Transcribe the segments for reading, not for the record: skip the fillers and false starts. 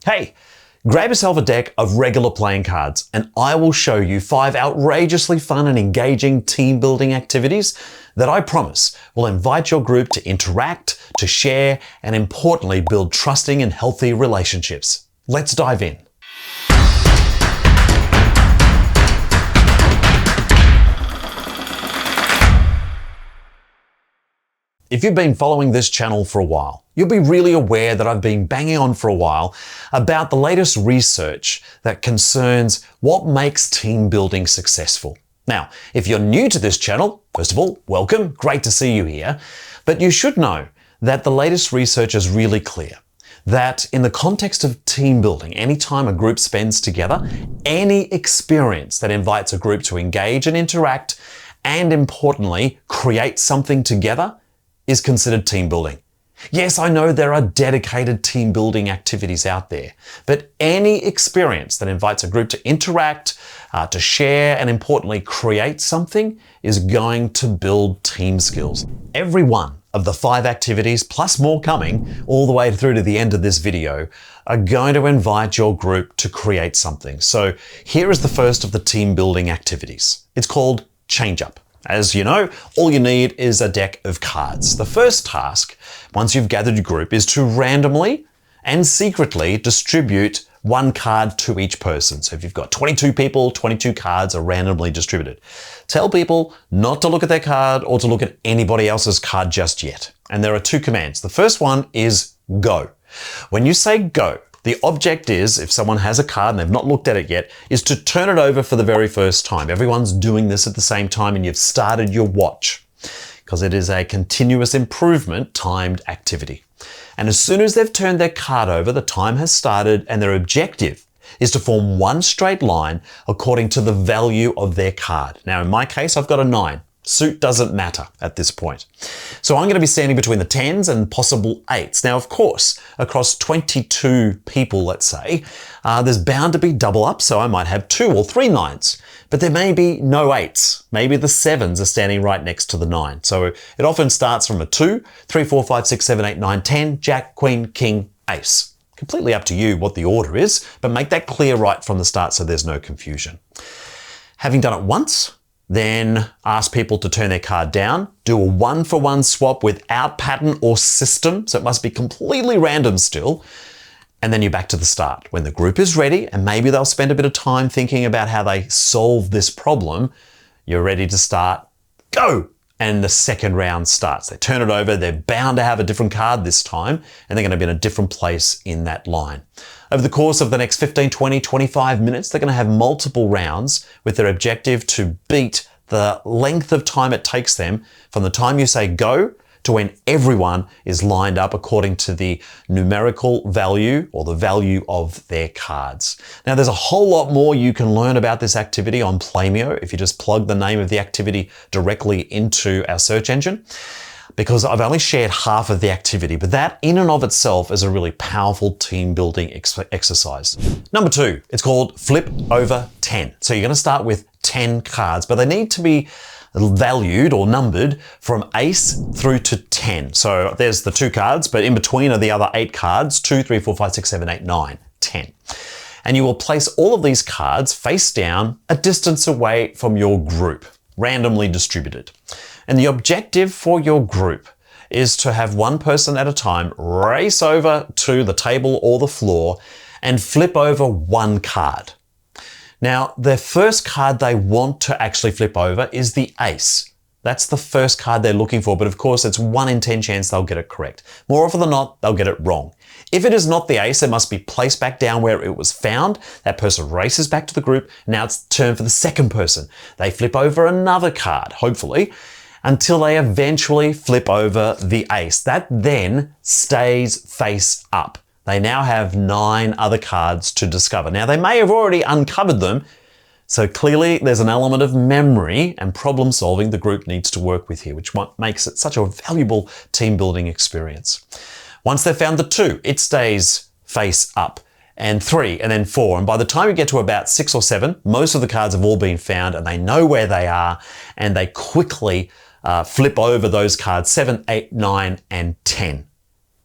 Hey, grab yourself a deck of regular playing cards and I will show you 5 outrageously fun and engaging team building activities that I promise will invite your group to interact, to share, and importantly, build trusting and healthy relationships. Let's dive in. If you've been following this channel for a while, you'll be really aware that I've been banging on for a while about the latest research that concerns what makes team building successful. Now, if you're new to this channel, first of all, welcome, great to see you here. But you should know that the latest research is really clear that in the context of team building, anytime a group spends together, any experience that invites a group to engage and interact, and importantly, create something together, is considered team building. Yes, I know there are dedicated team building activities out there, but any experience that invites a group to interact, to share, and importantly, create something is going to build team skills. Every one of the 5 activities, plus more coming, all the way through to the end of this video, are going to invite your group to create something. So here is the first of the team building activities. It's called Change Up. As you know, all you need is a deck of cards. The first task, once you've gathered your group, is to randomly and secretly distribute 1 card to each person. So if you've got 22 people, 22 cards are randomly distributed. Tell people not to look at their card or to look at anybody else's card just yet. And there are 2 commands. The first one is go. When you say go, the object is, if someone has a card and they've not looked at it yet, is to turn it over for the very first time. Everyone's doing this at the same time and you've started your watch because it is a continuous improvement timed activity. And as soon as they've turned their card over, the time has started and their objective is to form 1 straight line according to the value of their card. Now, in my case, I've got a 9. Suit doesn't matter at this point. So I'm going to be standing between the 10s and possible 8s. Now, of course, across 22 people, let's say, there's bound to be double up, so I might have 2 or 3 9s, but there may be no 8s. Maybe the 7s are standing right next to the 9. So it often starts from a 2, 3, 4, 5, 6, 7, 8, 9, 10, Jack, Queen, King, Ace. Completely up to you what the order is, but make that clear right from the start so there's no confusion. Having done it once, then ask people to turn their card down, do a 1-for-1 swap without pattern or system, so it must be completely random still, and then you're back to the start. When the group is ready, and maybe they'll spend a bit of time thinking about how they solve this problem, you're ready to start, go! And the second round starts. They turn it over, they're bound to have a different card this time, and they're going to be in a different place in that line. Over the course of the next 15, 20, 25 minutes, they're going to have multiple rounds with their objective to beat the length of time it takes them from the time you say go to when everyone is lined up according to the numerical value or the value of their cards. Now, there's a whole lot more you can learn about this activity on playmeo if you just plug the name of the activity directly into our search engine, because I've only shared half of the activity, but that in and of itself is a really powerful team building exercise. Number 2, it's called Flip Over 10. So you're going to start with 10 cards, but they need to be valued or numbered from ace through to 10. So there's the 2 cards, but in between are the other 8 cards, 2, 3, 4, 5, 6, 7, 8, 9, 10. And you will place all of these cards face down a distance away from your group, randomly distributed. And the objective for your group is to have 1 person at a time race over to the table or the floor and flip over 1 card. Now, the first card they want to actually flip over is the ace. That's the first card they're looking for, but of course it's 1 in 10 chance they'll get it correct. More often than not, they'll get it wrong. If it is not the ace, it must be placed back down where it was found. That person races back to the group. Now it's turn for the second person. They flip over another card, hopefully, until they eventually flip over the ace. That then stays face up. They now have 9 other cards to discover. Now, they may have already uncovered them, so clearly there's an element of memory and problem solving the group needs to work with here, which makes it such a valuable team building experience. Once they've found the 2, it stays face up, and 3, and then 4. And by the time you get to about 6 or 7, most of the cards have all been found and they know where they are, and they quickly flip over those cards, 7, 8, 9, and 10.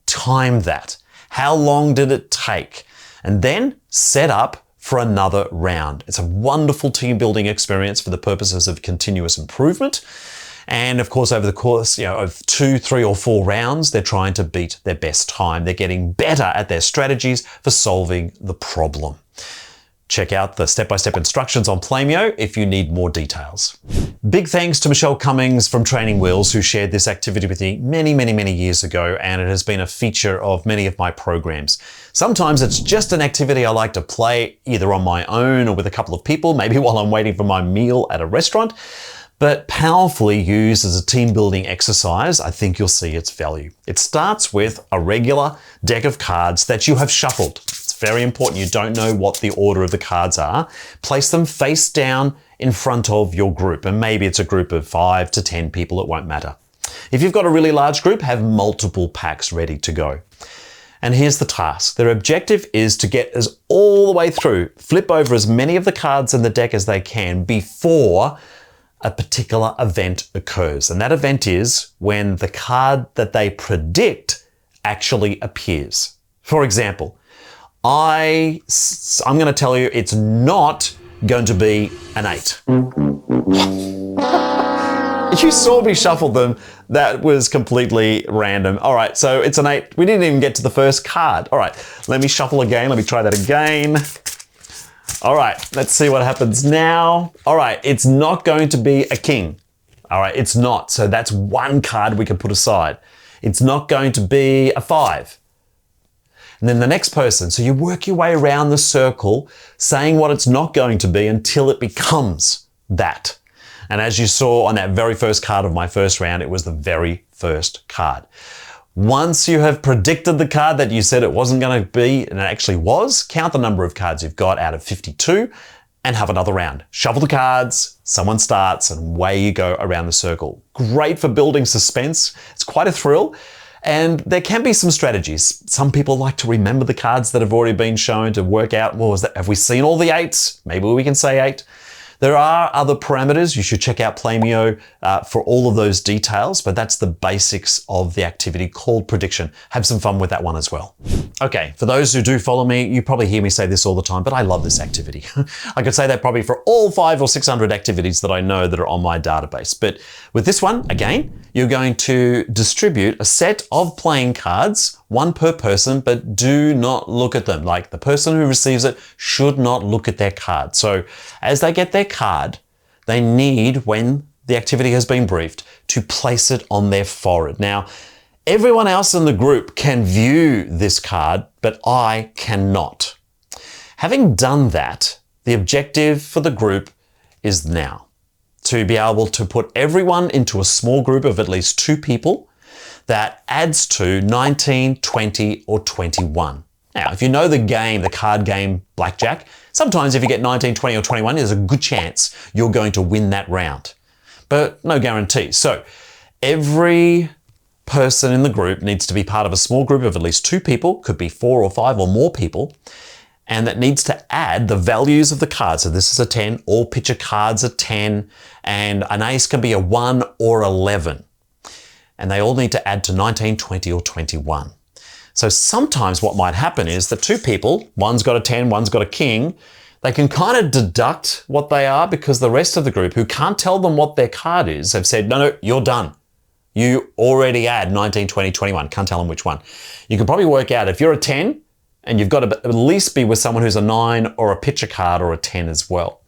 Time that. How long did it take? and then set up for another round. It's a wonderful team building experience for the purposes of continuous improvement. And of course, over the course of 2, 3, or 4 rounds, they're trying to beat their best time. They're getting better at their strategies for solving the problem. Check out the step-by-step instructions on playmeo if you need more details. Big thanks to Michelle Cummings from Training Wheels, who shared this activity with me many years ago, and it has been a feature of many of my programs. Sometimes it's just an activity I like to play either on my own or with a couple of people, maybe while I'm waiting for my meal at a restaurant. But powerfully used as a team building exercise, I think you'll see its value. It starts with a regular deck of cards that you have shuffled. It's very important you don't know what the order of the cards are. Place them face down in front of your group, and maybe it's a group of 5 to 10 people, it won't matter. If you've got a really large group, have multiple packs ready to go. And here's the task. Their objective is to get us all the way through, flip over as many of the cards in the deck as they can before a particular event occurs. And that event is when the card that they predict actually appears. For example, I'm going to tell you it's not going to be an 8. You saw me shuffle them. That was completely random. All right, so it's an 8. We didn't even get to the first card. All right, let me shuffle again. Let me try that again. All right, let's see what happens now. All right, it's not going to be a king. All right, it's not. So that's one card we can put aside. It's not going to be a 5. And then the next person. So you work your way around the circle saying what it's not going to be until it becomes that. And as you saw on that very first card of my first round, it was the very first card. Once you have predicted the card that you said it wasn't going to be, and it actually was, count the number of cards you've got out of 52 and have another round. Shuffle the cards, someone starts, and away you go around the circle. Great for building suspense. It's quite a thrill. And there can be some strategies. Some people like to remember the cards that have already been shown to work out, well, have we seen all the 8s? Maybe we can say 8. There are other parameters. You should check out playmeo for all of those details, but that's the basics of the activity called prediction. Have some fun with that one as well. Okay, for those who do follow me, you probably hear me say this all the time, but I love this activity. I could say that probably for all 500 or 600 activities that I know that are on my database. But with this one, again, you're going to distribute a set of playing cards, one per person, but do not look at them. Like the person who receives it should not look at their card. So as they get their card, they need, when the activity has been briefed, to place it on their forehead. Now, everyone else in the group can view this card, but I cannot. Having done that, the objective for the group is now to be able to put everyone into a small group of at least 2 people that adds to 19, 20, or 21. Now, if you know the game, the card game blackjack, sometimes if you get 19, 20, or 21, there's a good chance you're going to win that round. But no guarantee. So every person in the group needs to be part of a small group of at least 2 people, could be 4 or 5 or more people, and that needs to add the values of the cards. So this is a 10, all picture cards are 10, and an ace can be a 1 or 11. And they all need to add to 19, 20, or 21. So sometimes what might happen is that 2 people, one's got a 10, one's got a king, they can kind of deduct what they are because the rest of the group, who can't tell them what their card is, have said, no, you're done. You already add 19, 20, 21. Can't tell them which one. You can probably work out if you're a 10 and you've got to at least be with someone who's a 9 or a picture card or a 10 as well.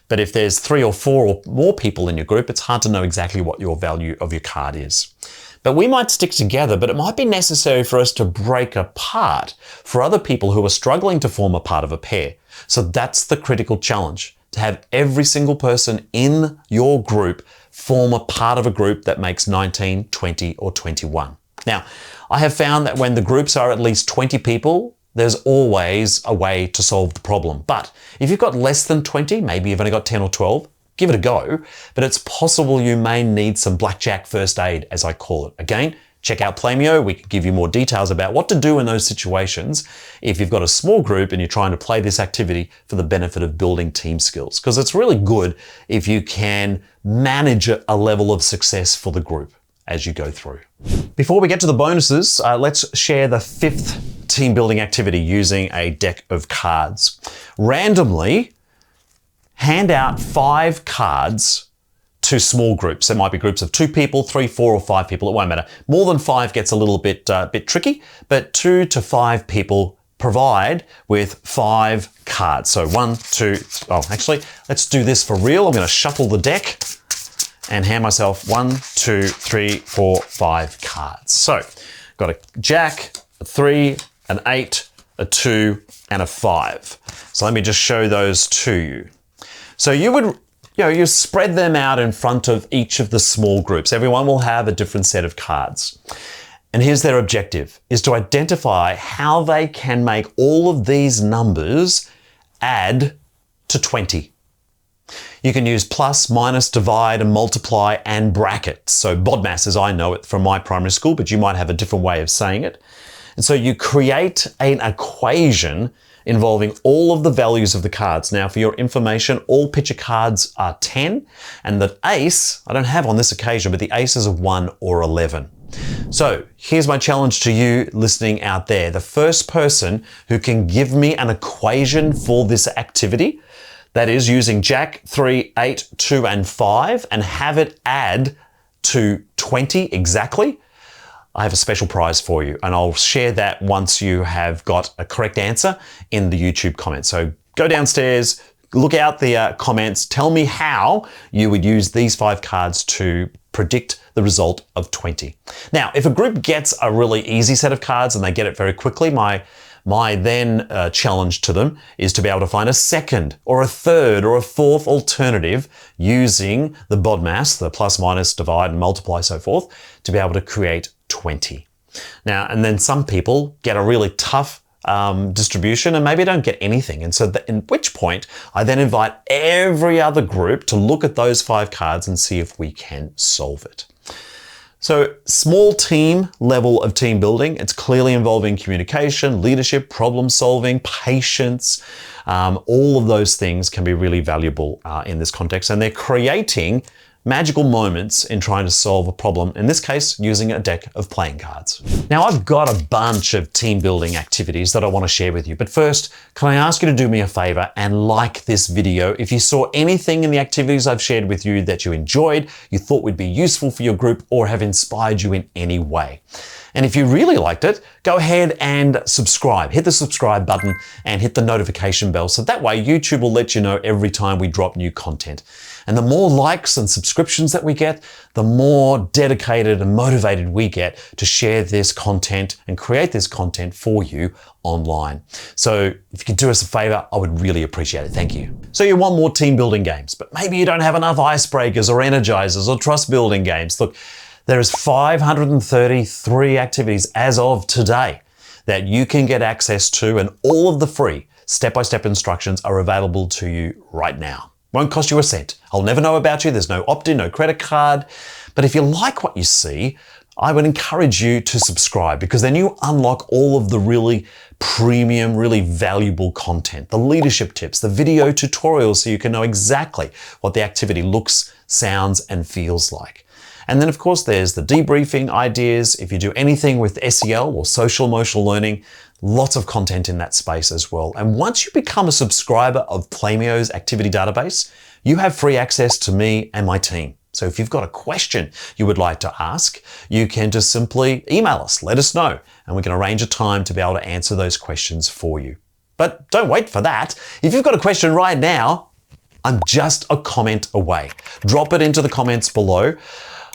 But if there's 3 or 4 or more people in your group, it's hard to know exactly what your value of your card is. But we might stick together, but it might be necessary for us to break apart for other people who are struggling to form a part of a pair. So that's the critical challenge, to have every single person in your group form a part of a group that makes 19, 20, or 21. Now, I have found that when the groups are at least 20 people, there's always a way to solve the problem. But if you've got less than 20, maybe you've only got 10 or 12, give it a go, but it's possible you may need some blackjack first aid, as I call it. Again, check out playmeo. We can give you more details about what to do in those situations if you've got a small group and you're trying to play this activity for the benefit of building team skills, because it's really good if you can manage a level of success for the group as you go through. Before we get to the bonuses, let's share the 5th team building activity using a deck of cards. Randomly hand out 5 cards to small groups. There might be groups of 2 people, 3, 4, or 5 people. It won't matter. More than 5 gets a little bit tricky, but 2 to 5 people provide with 5 cards. So 1, 2, actually, let's do this for real. I'm going to shuffle the deck and hand myself 1, 2, 3, 4, 5 cards. So got a jack, a 3, an 8, a 2, and a 5. So let me just show those to you. So you spread them out in front of each of the small groups. Everyone will have a different set of cards. And here's their objective, is to identify how they can make all of these numbers add to 20. You can use plus, minus, divide, and multiply, and bracket. So BODMAS as I know it from my primary school, but you might have a different way of saying it. And so you create an equation involving all of the values of the cards. Now, for your information, all picture cards are 10, and the ace, I don't have on this occasion, but the ace is a 1 or 11. So here's my challenge to you listening out there. The first person who can give me an equation for this activity, that is using Jack, 3, 8, 2, and 5, and have it add to 20 exactly, I have a special prize for you, and I'll share that once you have got a correct answer in the YouTube comments. So go downstairs, look out the comments, tell me how you would use these 5 cards to predict the result of 20. Now, if a group gets a really easy set of cards and they get it very quickly, my then challenge to them is to be able to find a second or a third or a fourth alternative using the BODMAS, the plus, minus, divide, and multiply, so forth, to be able to create 20. Now, and then some people get a really tough distribution and maybe don't get anything. And so in which point I then invite every other group to look at those 5 cards and see if we can solve it. So small team level of team building, it's clearly involving communication, leadership, problem solving, patience. All of those things can be really valuable in this context, and they're creating magical moments in trying to solve a problem, in this case, using a deck of playing cards. Now, I've got a bunch of team building activities that I want to share with you, but first, can I ask you to do me a favor and like this video if you saw anything in the activities I've shared with you that you enjoyed, you thought would be useful for your group, or have inspired you in any way. And if you really liked it, go ahead and subscribe. Hit the subscribe button and hit the notification bell, so that way YouTube will let you know every time we drop new content. And the more likes and subscriptions that we get, the more dedicated and motivated we get to share this content and create this content for you online. So if you could do us a favor, I would really appreciate it. Thank you. So you want more team building games, but maybe you don't have enough icebreakers or energizers or trust building games. Look, there is 533 activities as of today that you can get access to, and all of the free step-by-step instructions are available to you right now. Won't cost you a cent. I'll never know about you. There's no opt-in, no credit card. But if you like what you see, I would encourage you to subscribe, because then you unlock all of the really premium, really valuable content, the leadership tips, the video tutorials, so you can know exactly what the activity looks, sounds, and feels like. And then, of course, there's the debriefing ideas. If you do anything with SEL or social emotional learning, lots of content in that space as well. And once you become a subscriber of Playmeo's activity database, you have free access to me and my team. So if you've got a question you would like to ask, you can just simply email us, let us know, and we can arrange a time to be able to answer those questions for you. But don't wait for that. If you've got a question right now, I'm just a comment away. Drop it into the comments below.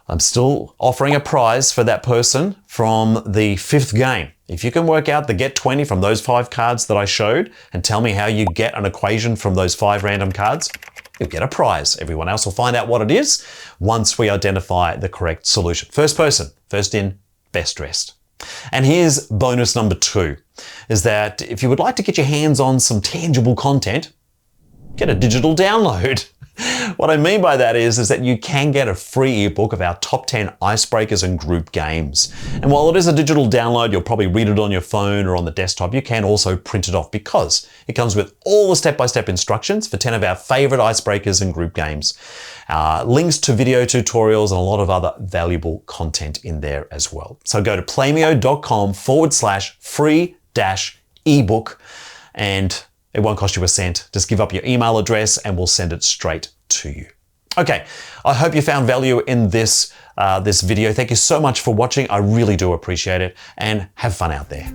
I'm still offering a prize for that person from the 5th game. If you can work out the get 20 from those 5 cards that I showed and tell me how you get an equation from those 5 random cards, you'll get a prize. Everyone else will find out what it is once we identify the correct solution. First person, first in, best dressed. And here's bonus number 2, is that if you would like to get your hands on some tangible content, get a digital download. What I mean by that is that you can get a free ebook of our top 10 icebreakers and group games. And while it is a digital download, you'll probably read it on your phone or on the desktop, you can also print it off, because it comes with all the step-by-step instructions for 10 of our favorite icebreakers and group games, links to video tutorials, and a lot of other valuable content in there as well. So go to playmeo.com/free ebook, and it won't cost you a cent. Just give up your email address and we'll send it straight to you. Okay, I hope you found value in this video. Thank you so much for watching. I really do appreciate it, and have fun out there.